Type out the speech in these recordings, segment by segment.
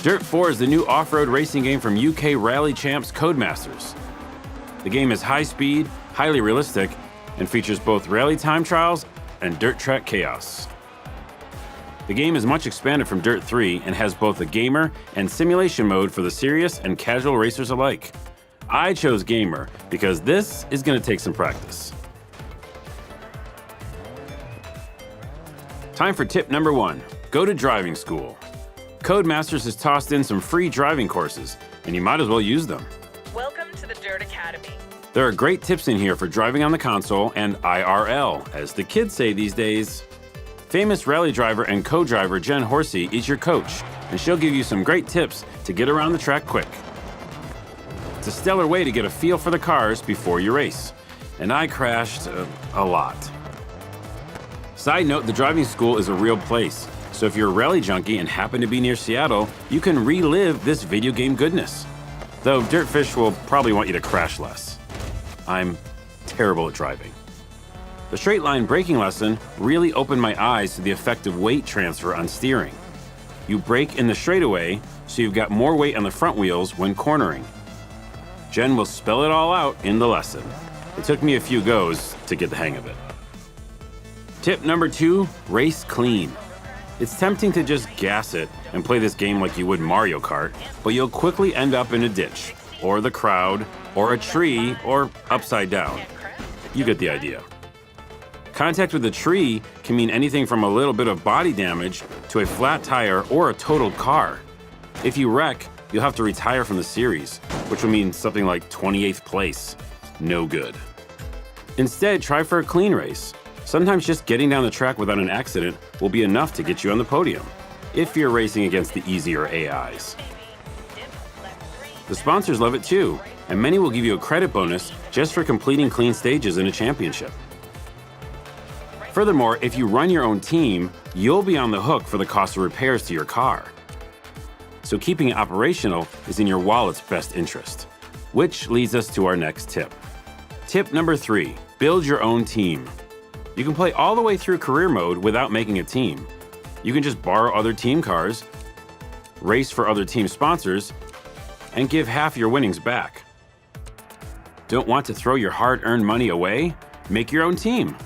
Dirt 4 is the new off-road racing game from UK rally champs Codemasters. The game is high speed, highly realistic, and features both rally time trials and dirt track chaos. The game is much expanded from Dirt 3 and has both a gamer and simulation mode for the serious and casual racers alike. I chose gamer because this is going to take some practice. Time for tip number 1. Go to driving school. Codemasters has tossed in some free driving courses, and you might as well use them. Welcome to the Dirt Academy. There are great tips in here for driving on the console and IRL, as the kids say these days. Famous rally driver and co-driver Jen Horsey is your coach, and she'll give you some great tips to get around the track quick. It's a stellar way to get a feel for the cars before you race, and I crashed a lot. Side note, the driving school is a real place, so if you're a rally junkie and happen to be near Seattle, you can relive this video game goodness. Though Dirtfish will probably want you to crash less. I'm terrible at driving. The straight line braking lesson really opened my eyes to the effect of weight transfer on steering. You brake in the straightaway, so you've got more weight on the front wheels when cornering. Jen will spell it all out in the lesson. It took me a few goes to get the hang of it. Tip number 2, race clean. It's tempting to just gas it and play this game like you would Mario Kart, but you'll quickly end up in a ditch, or the crowd, or a tree, or upside down. You get the idea. Contact with a tree can mean anything from a little bit of body damage to a flat tire or a totaled car. If you wreck, you'll have to retire from the series, which will mean something like 28th place. No good. Instead, try for a clean race. Sometimes just getting down the track without an accident will be enough to get you on the podium, if you're racing against the easier AIs. The sponsors love it too, and many will give you a credit bonus just for completing clean stages in a championship. Furthermore, if you run your own team, you'll be on the hook for the cost of repairs to your car. So keeping it operational is in your wallet's best interest. Which leads us to our next tip. Tip number 3, build your own team. You can play all the way through career mode without making a team. You can just borrow other team cars, race for other team sponsors, and give half your winnings back. Don't want to throw your hard-earned money away? Make your own team.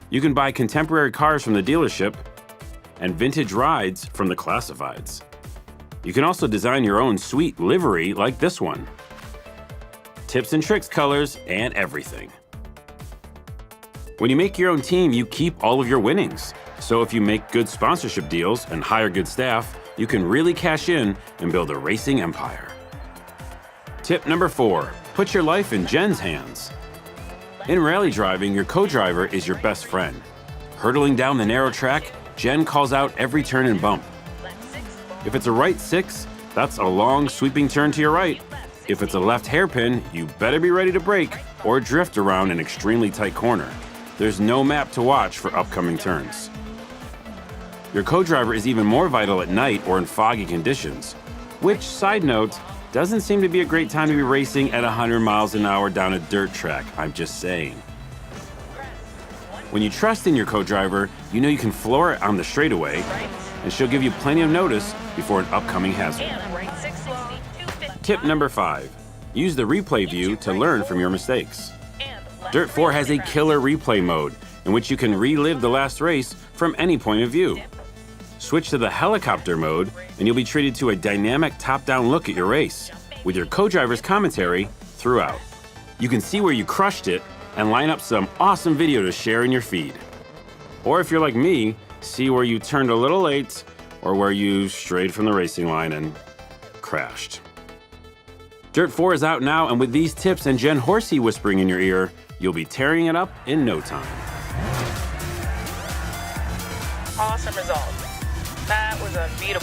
You can buy contemporary cars from the dealership and vintage rides from the classifieds. You can also design your own sweet livery like this one. Tips and tricks colors and everything. When you make your own team, you keep all of your winnings. So if you make good sponsorship deals and hire good staff, you can really cash in and build a racing empire. Tip number 4, put your life in Jen's hands. In rally driving, your co-driver is your best friend. Hurtling down the narrow track, Jen calls out every turn and bump. If it's a right 6, that's a long sweeping turn to your right. If it's a left hairpin, you better be ready to brake or drift around an extremely tight corner. There's no map to watch for upcoming turns. Your co-driver is even more vital at night or in foggy conditions, which, side note, doesn't seem to be a great time to be racing at 100 miles an hour down a dirt track, I'm just saying. When you trust in your co-driver, you know you can floor it on the straightaway, and she'll give you plenty of notice before an upcoming hazard. Tip number 5, use the replay view to learn from your mistakes. Dirt 4 has a killer replay mode, in which you can relive the last race from any point of view. Switch to the helicopter mode, and you'll be treated to a dynamic top-down look at your race, with your co-driver's commentary throughout. You can see where you crushed it, and line up some awesome video to share in your feed. Or if you're like me, see where you turned a little late, or where you strayed from the racing line and crashed. Dirt 4 is out now, and with these tips and Jen Horsey whispering in your ear, you'll be tearing it up in no time. Awesome result. That was a beautiful